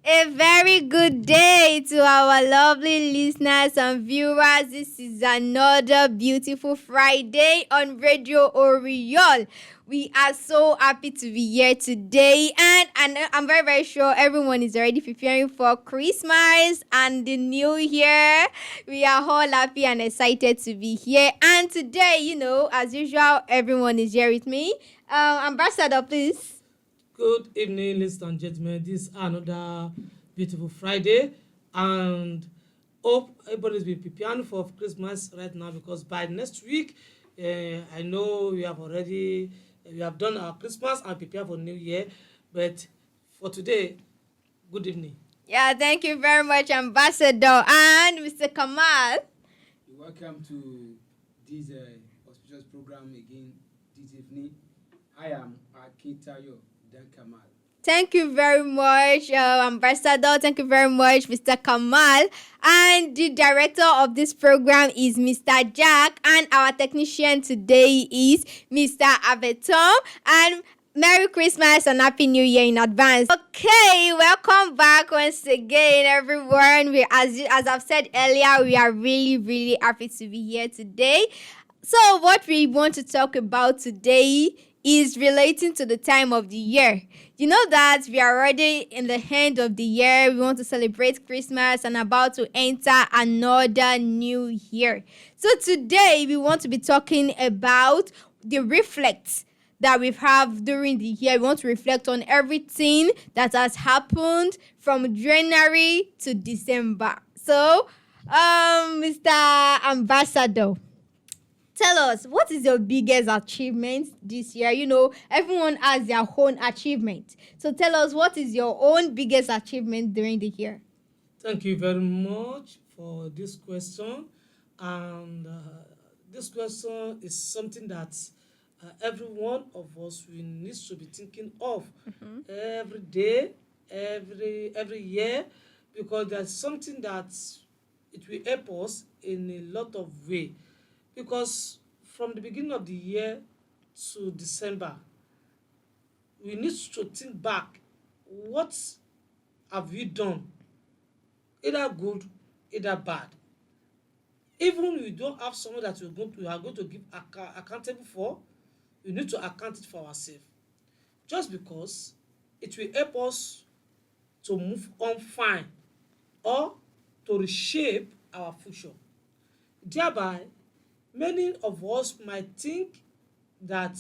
A very good day to our lovely listeners and viewers. This is another beautiful Friday on Radio Oriole. We are so happy to be here today, and I'm very, very sure everyone is already preparing for Christmas and the New Year. We are all happy and excited to be here. And today, as usual, everyone is here with me. Ambassador, please. Good evening, ladies and gentlemen. This is another beautiful Friday, and hope everybody's been preparing for Christmas right now because by next week, I know we have done our Christmas and prepare for New Year. But for today, good evening. Yeah, thank you very much, Ambassador. And Mr. Kamal. You're welcome to this auspicious program again this evening. I am Akintayo Dan Kamal. Thank you very much, Ambassador. Thank you very much, Mr. Kamal. And the director of this program is Mr. Jack. And our technician today is Mr. Abetom. And Merry Christmas and Happy New Year in advance. Okay, welcome back once again, everyone. As I've said earlier, we are really, really happy to be here today. So, what we want to talk about today is relating to the time of the year. You know that we are already in the end of the year. We want to celebrate Christmas and about to enter another new year. So today we want to be talking about the reflects that we have during the year. We want to reflect on everything that has happened from January to December. So, Mr. Ambassador, tell us, what is your biggest achievement this year? Everyone has their own achievement. So tell us, what is your own biggest achievement during the year? Thank you very much for this question. And this question is something that every one of us we need to be thinking of every day, every year, because there's something that it will help us in a lot of way. Because from the beginning of the year to December, we need to think back. What have we done, either good, either bad? Even we don't have someone that we are going to give accountable for, we need to account it for ourselves. Just because it will help us to move on fine or to reshape our future. Thereby, many of us might think that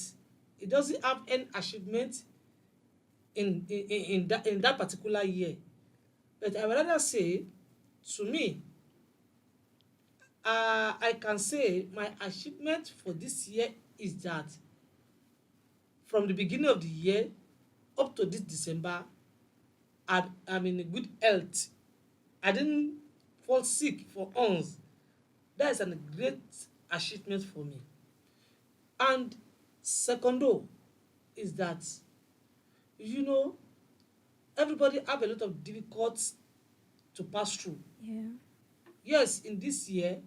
it doesn't have any achievement in that particular year. But I would rather say, to me, I can say my achievement for this year is that from the beginning of the year up to this December, I'm in a good health. I didn't fall sick for once. That is a great achievement for me. And secondo is that, you know, everybody have a lot of difficulties to pass through. Yeah. Yes, in this year,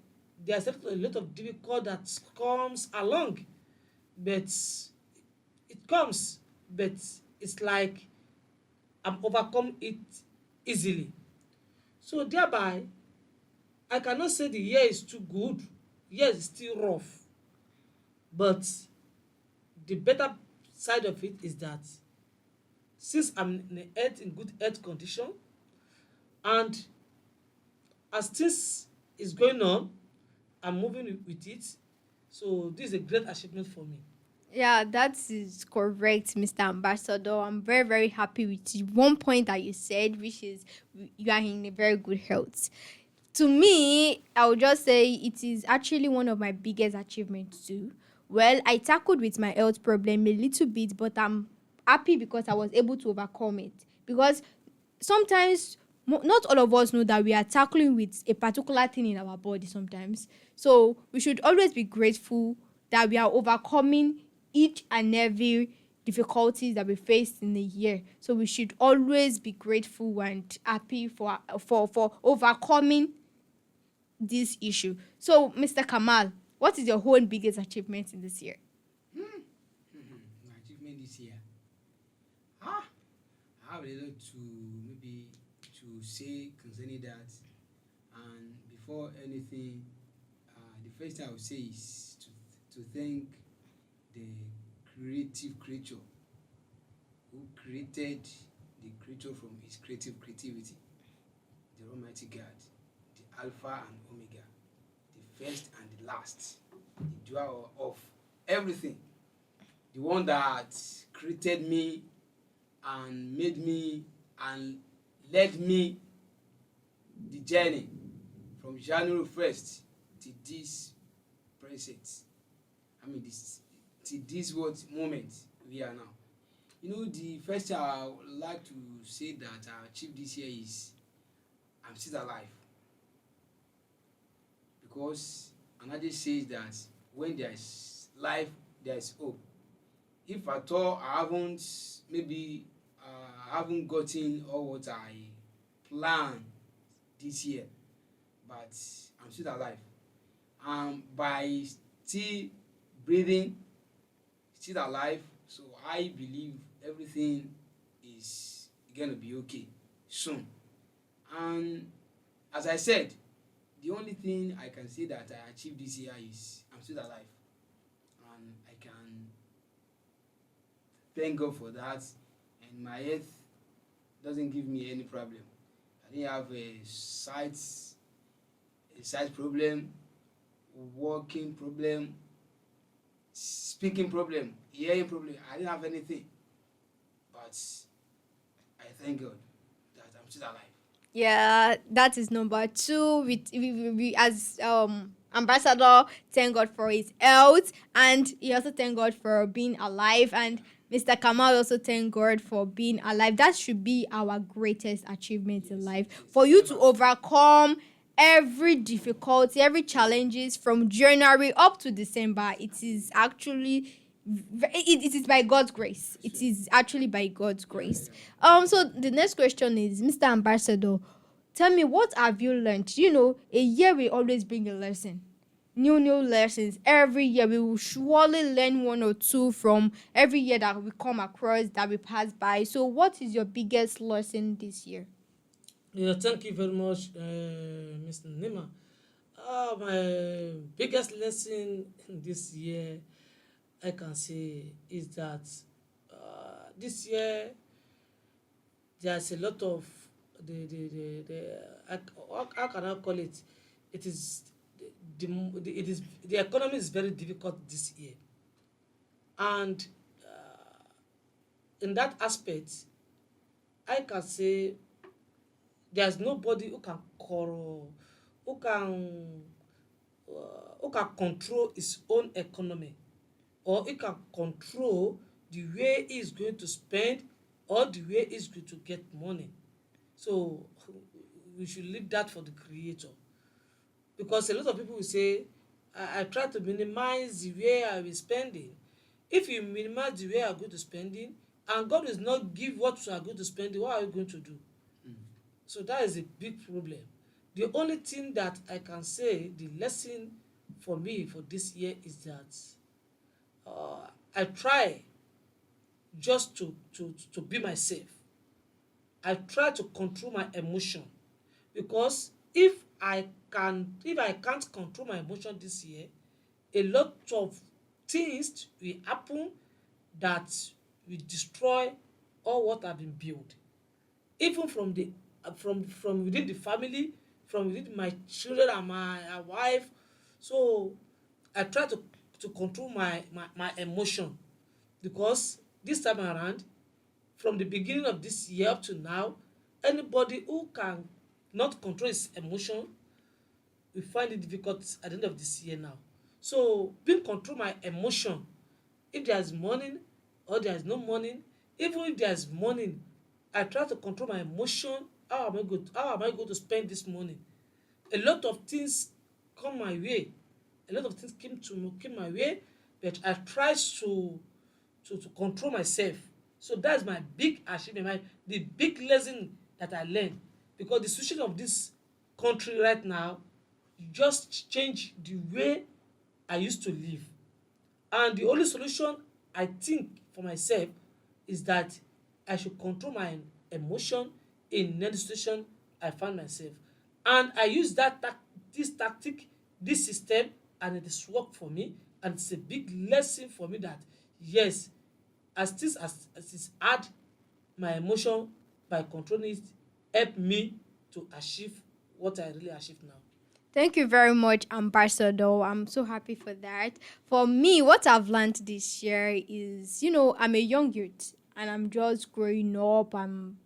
there's a lot of difficult that comes along, but it comes, but it's like I'm overcome it easily. So thereby, I cannot say the year is too good. Yes, it's still rough, but the better side of it is that since I'm in good health condition, and as things is going on, I'm moving with it. So this is a great achievement for me. Yeah, that is correct, Mr. Ambassador. I'm very, very happy with you. One point that you said, which is you are in a very good health. To me, I would just say it is actually one of my biggest achievements too. Well, I tackled with my health problem a little bit, but I'm happy because I was able to overcome it. Because sometimes not all of us know that we are tackling with a particular thing in our body sometimes. So we should always be grateful that we are overcoming each and every difficulties that we face in the year. So we should always be grateful and happy for overcoming this issue. So, Mr. Kamal, what is your own biggest achievement in this year? My achievement this year. Ah, I have a lot to maybe say concerning that. And before anything, the first thing I would say is to thank the creative creature who created the creature from his creativity, the Almighty God, the Alpha and Omega, the first and the last, the doer of everything, the one that created me and made me and led me the journey from January 1st to this present. I mean, this to this what moment we are now. You know, the first thing I would like to say that I achieved this year is I'm still alive, because another says that when there is life, there is hope. If at all I haven't maybe I haven't gotten all what I planned this year, but I'm still alive. And by still breathing, still alive, so I believe everything is gonna be okay soon. And as I said, the only thing I can say that I achieved this year is I'm still alive, and I can thank God for that. And my health doesn't give me any problem. I didn't have a sight problem, walking problem, speaking problem, hearing problem. I didn't have anything, but I thank God that I'm still alive. Yeah, that is number two. We as ambassador, thank God for his health, and he also thank God for being alive. And Mr. Kamal also thank God for being alive. That should be our greatest achievement in Yes, life. yes. For you to Ever. overcome every difficulty, every challenges from January up to December, it is actually it is by God's grace. It is actually by God's Yeah, grace. yeah. So the next question is, Mr. Ambassador, tell me, what have you learned? You know, a year will always bring a lesson. New lessons every year. We will surely learn one or two from every year that we come across, that we pass by. So what is your biggest lesson this year? Yeah, thank you very much, Mr. Nima. My biggest lesson this year, I can say, is that this year there's a lot of how can I call it? It is it is the economy is very difficult this year, and in that aspect, I can say there's nobody who can who can control his own economy, or he can control the way he's going to spend or the way he's going to get money. So we should leave that for the creator, because a lot of people will say, I try to minimize the way I will spending. If you minimize the way you are going to spending and God does not give what you are going to spending, what are you going to do? Mm. So that is a big problem. The only thing that I can say, the lesson for me for this year is that I try just to be myself. I try to control my emotion, because if I can't control my emotion this year, a lot of things will happen that will destroy all what have been built, even from the from within the family, from within my children and my wife. So I try to control my emotion, because this time around, from the beginning of this year up to now, anybody who can not control his emotion will find it difficult at the end of this year now. So being control my emotion, if there's morning or there's no morning, even if there's morning, I try to control my emotion. How am I going to spend this morning? A lot of things come my way, a lot of things came my way, but I try to control myself. So that's my big achievement, the big lesson that I learned, because the situation of this country right now just change the way I used to live. And the only solution I think for myself is that I should control my emotion in any situation I found myself. And I use this tactic, this system, and it has worked for me. And it's a big lesson for me that yes, as it's hard, my emotion by controlling it help me to achieve what I really achieve now. Thank you very much, Ambassador. I'm so happy for that. For me, what I've learned this year is, I'm a young youth and I'm just growing up. I'm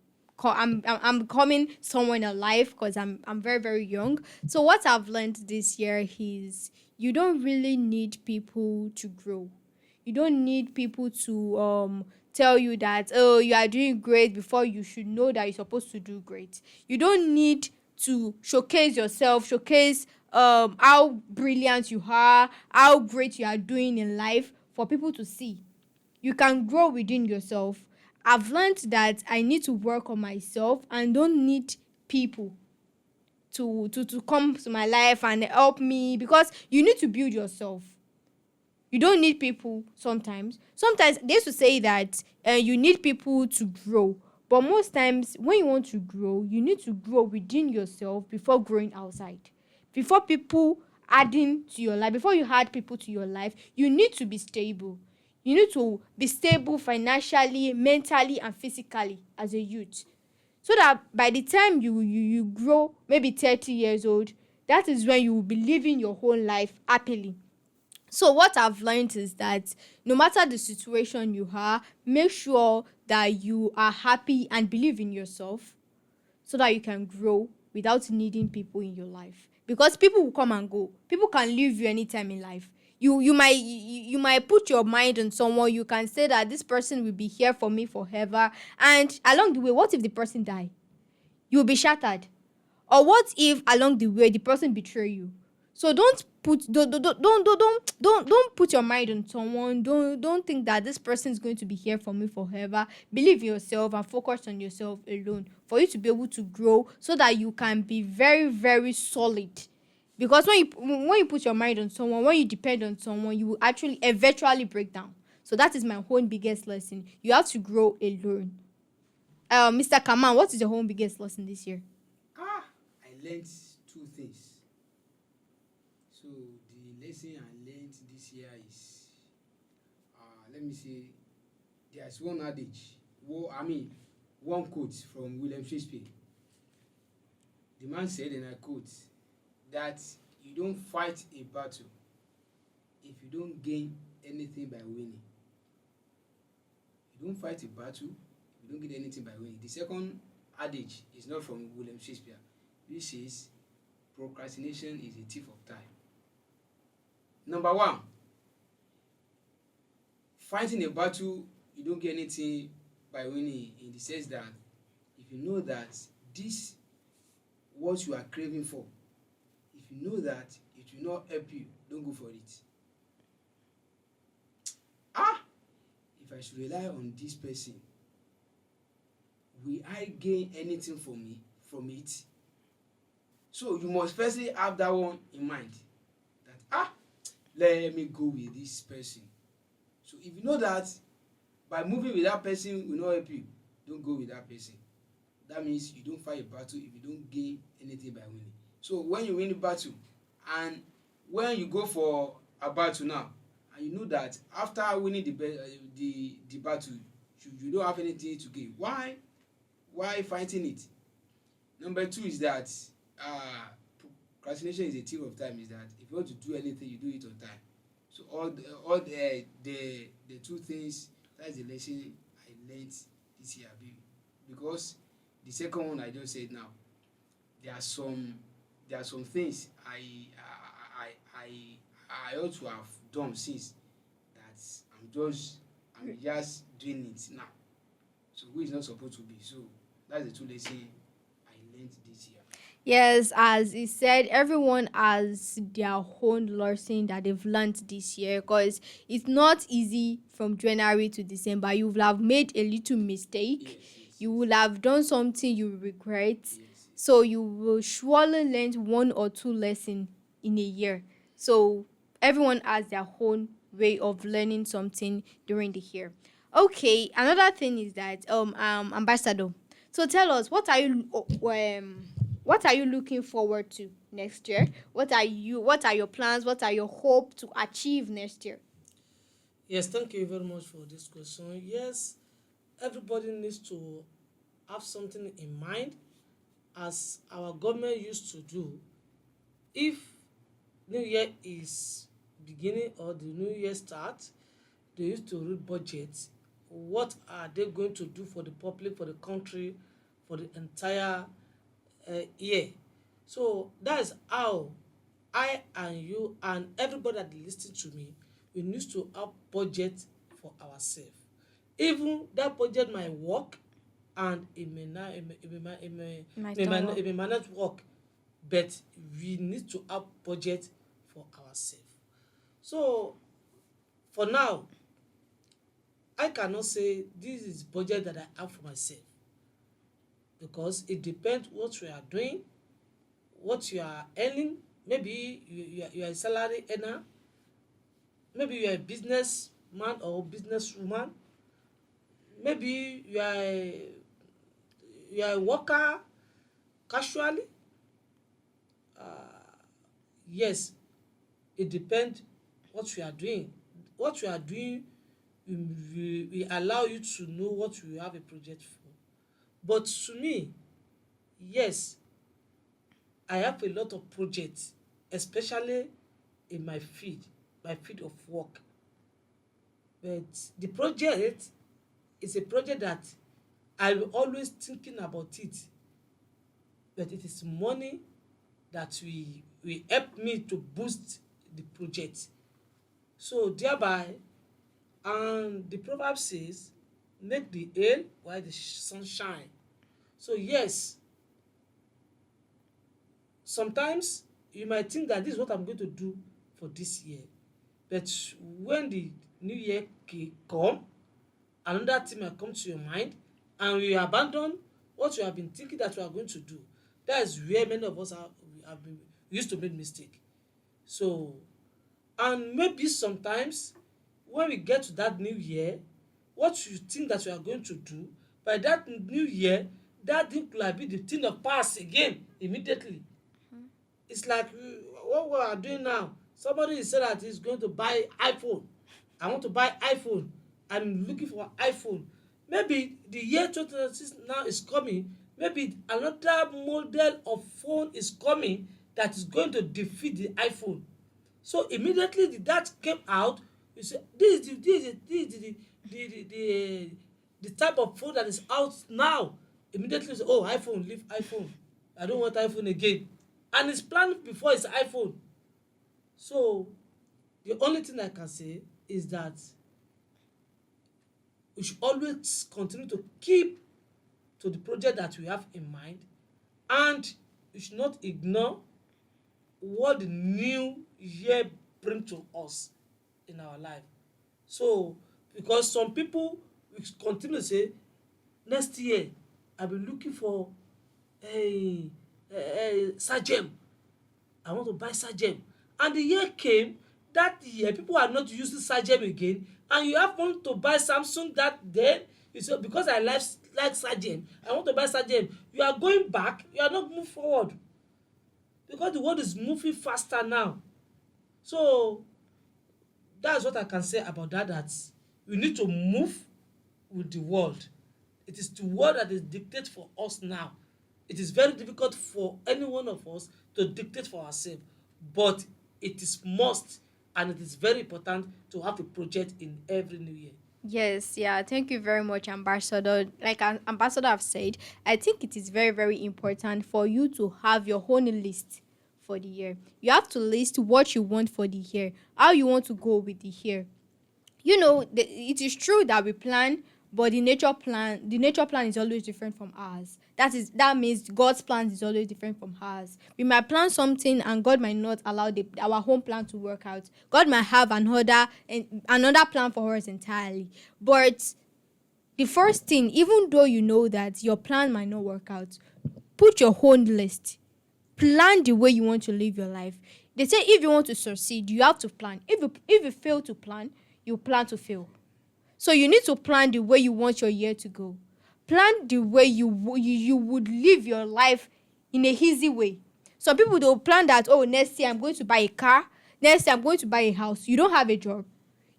becoming someone alive because I'm very very young. So what I've learned this year is you don't really need people to grow. You don't need people to tell you that, oh, you are doing great before you should know that you're supposed to do great. You don't need to showcase yourself, showcase how brilliant you are, how great you are doing in life for people to see. You can grow within yourself. I've learned that I need to work on myself and don't need people to come to my life and help me, because you need to build yourself. You don't need people sometimes. Sometimes they used to say that you need people to grow. But most times, when you want to grow, you need to grow within yourself before growing outside. Before people adding to your life, before you add people to your life, you need to be stable. You need to be stable financially, mentally, and physically as a youth. So that by the time you grow, maybe 30 years old, that is when you will be living your whole life happily. So what I've learned is that no matter the situation you are, make sure that you are happy and believe in yourself so that you can grow without needing people in your life. Because people will come and go. People can leave you anytime in life. You might put your mind on someone. You can say that this person will be here for me forever, and along the way, what if the person die? You'll be shattered. Or what if along the way the person betray you? So don't put your mind on someone. Don't think that this person is going to be here for me forever. Believe in yourself and focus on yourself alone for you to be able to grow so that you can be very very solid. Because when you put your mind on someone, when you depend on someone, you will actually eventually break down. So that is my own biggest lesson. You have to grow alone. Mr. Kaman, what is your own biggest lesson this year? I learned two things. So the lesson I learned this year is, let me say, there's one adage, one quote from William Shakespeare. The man said, and I quote, that you don't fight a battle if you don't gain anything by winning. You don't fight a battle if you don't get anything by winning. The second adage is not from William Shakespeare, which says procrastination is a thief of time. Number one, fighting a battle you don't get anything by winning, in the sense that if you know that this what you are craving for, if you know that it will not help you, don't go for it. If I should rely on this person, will I gain anything from it? So you must firstly have that one in mind, that let me go with this person. So if you know that by moving with that person will not help you, don't go with that person. That means you don't fight a battle if you don't gain anything by winning. So when you win a battle, and when you go for a battle now, and you know that after winning the battle, you don't have anything to gain, why fighting it? Number two is that procrastination is a thief of time. Is that if you want to do anything, you do it on time. So all the two things, that's the lesson I learned this year. Because the second one I just said now, there are some things I ought to have done since, that I'm just doing it now. So who is not supposed to be? So that's the two lessons I learned this year. Yes, as he said, everyone has their own lesson that they've learned this year, because it's not easy from January to December. You will have made a little mistake. Yes. You will have done something you regret. Yes. So you will surely learn one or two lessons in a year. So everyone has their own way of learning something during the year. Okay, another thing is that Ambassador. So tell us, what are you What are you looking forward to next year? What are your plans? What are your hope to achieve next year? Yes, thank you very much for this question. Yes, everybody needs to have something in mind, as our government used to do. If new year is beginning or the new year start, they used to read budget. What are they going to do for the public, for the country, for the entire year? So that is how I and you and everybody that lis ten to me, we need to have budget for ourselves. Even that budget might work, and My turn work. it may not work, but we need to have budget for ourselves. So for now, I cannot say this is budget that I have for myself, because it depends what you are doing, what you are earning. Maybe you are a salary earner, maybe you are a businessman or businesswoman, maybe you are a worker casually. Yes, it depends what you are doing. What you are doing will allow you to know what you have a project for. But to me, yes, I have a lot of projects, especially in my field of work. But the project is a project that I'm always thinking about it, but it is money that will help me to boost the project. So thereby, and the proverb says, make the hay while the sun shine. So yes, sometimes you might think that this is what I'm going to do for this year, but when the new year come, another thing might come to your mind, and you abandon what you have been thinking that you are going to do. That is where many of us have been used to make mistake. So, and maybe sometimes when we get to that new year, what you think that you are going to do, by that new year, that thing could have been the thing of past again immediately. It's like what we are doing now. Somebody is saying that he's going to buy iPhone. I want to buy iPhone. I'm looking for iPhone. Maybe the year 2026 now is coming. Maybe another model of phone is coming that is going to defeat the iPhone. So immediately that came out, you say this is the type of phone that is out now. Immediately you say, oh, iPhone, leave iPhone. I don't want iPhone again. And it's planned before it's iPhone. So the only thing I can say is that we should always continue to keep to the project that we have in mind, and we should not ignore what the new year bring to us in our life. So because some people will continue to say, next year I be looking for a sergeant. I want to buy sergeant. And the year came, that year people are not using sergeant again, and you have want to buy Samsung that then. You say, because I like sergeant, I want to buy sergeant. You are going back, you are not moving forward, because the world is moving faster now. So that's what I can say about that, that we need to move with the world. It is the world that is dictate for us now. It is very difficult for any one of us to dictate for ourselves, but it is must, and it is very important to have a project in every new year. Yes, yeah. Thank you very much, Ambassador. Like Ambassador have said, I think it is very, very important for you to have your own list for the year. You have to list what you want for the year, how you want to go with the year. It is true that we plan, but the nature plan is always different from ours. That means God's plan is always different from ours. We might plan something and God might not allow our home plan to work out. God might have another plan for us entirely. But the first thing, even though you know that your plan might not work out, put your own list. Plan the way you want to live your life. They say if you want to succeed, you have to plan. If you fail to plan, you plan to fail. So you need to plan the way you want your year to go. Plan the way you would live your life in a easy way. Some people they'll plan that, oh, next year I'm going to buy a car, next year I'm going to buy a house. You don't have a job,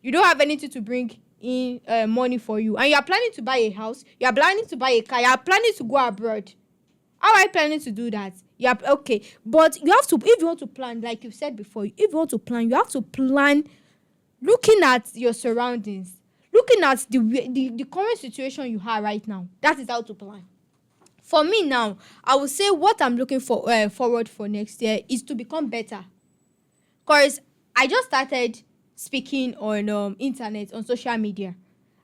you don't have anything to bring in money for you, and you are planning to buy a house, you are planning to buy a car, you are planning to go abroad. How are you planning to do that? You are okay, but you have to, if you want to plan, like you said before, if you want to plan, you have to plan looking at your surroundings, looking at the current situation you have right now. That is how to plan. For me now, I would say what I'm looking for forward for next year is to become better. Cause I just started speaking on internet, on social media,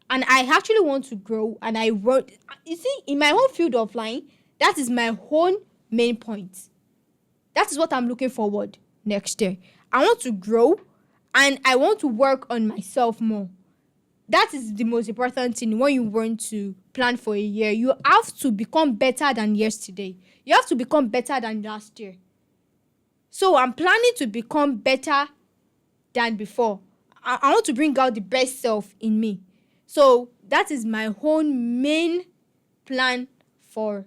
and I actually want to grow. And I wrote, you see, in my own field of line, that is my own main point. That is what I'm looking forward next year. I want to grow, and I want to work on myself more. That is the most important thing when you want to plan for a year. You have to become better than yesterday. You have to become better than last year. So I'm planning to become better than before. I want to bring out the best self in me. So that is my own main plan for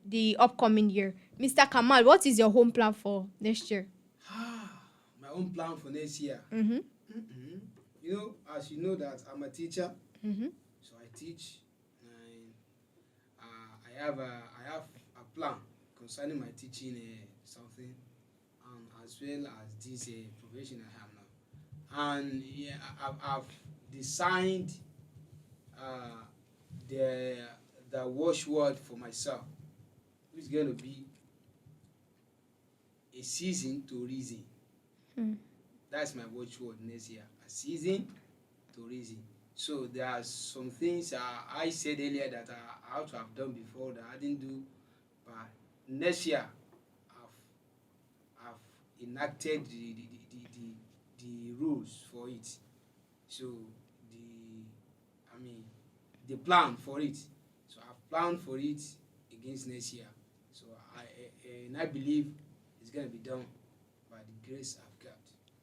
the upcoming year. Mr. Kamal, what is your home plan for next year? My own plan for next year. Mm-hmm. Mm-mm. As you know that I'm a teacher, Mm-hmm. so I teach, and I have a plan concerning my teaching something, as well as this profession I have now. And yeah, I've designed uh, the watchword for myself, which is going to be a season to reason. Mm. That's my watchword next year. A season to reason. So there are some things I said earlier that I ought to have done before that I didn't do. But next year, I've enacted the rules for it. So the plan for it. So I've planned for it against next year. So I believe it's gonna be done by the grace of God.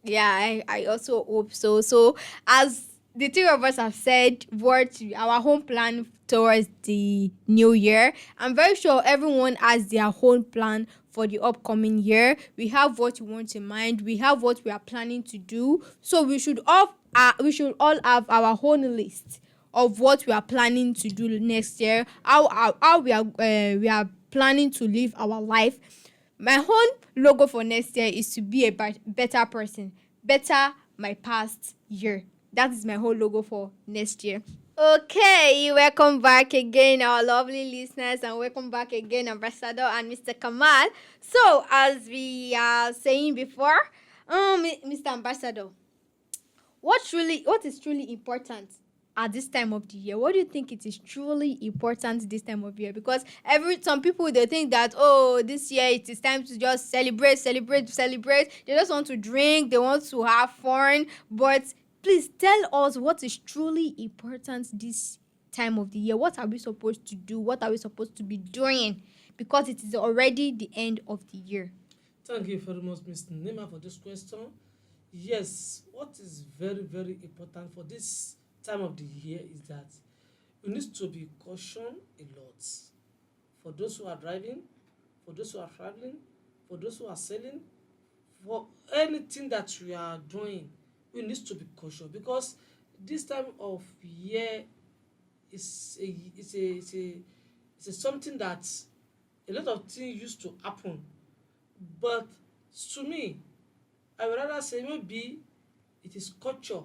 Yeah, I also hope so. So, as the three of us have said what our home plan towards the new year, I'm very sure everyone has their own plan for the upcoming year. We have what we want in mind, we have what we are planning to do. So we should all have our own list of what we are planning to do next year, how we are planning to live our life. My own logo for next year is to be a better person, better my past year. That is my whole logo for next year. Okay, welcome back again, our lovely listeners, and welcome back again, Ambassador and Mr. Kamal. So, as we are saying before, Mr. Ambassador, what is truly important at this time of the year? What do you think it is truly important this time of year? Because some people they think that, oh, this year it is time to just celebrate. They just want to drink, they want to have fun. But please tell us what is truly important this time of the year. What are we supposed to do? What are we supposed to be doing? Because it is already the end of the year. Thank you very much, Mr. Nema, for this question. Yes, what is very, very important for this time of the year is that you need to be caution a lot. For those who are driving, for those who are traveling, for those who are selling, for anything that we are doing, we need to be cautious because this time of year is something that a lot of things used to happen. But to me, I would rather say maybe it is culture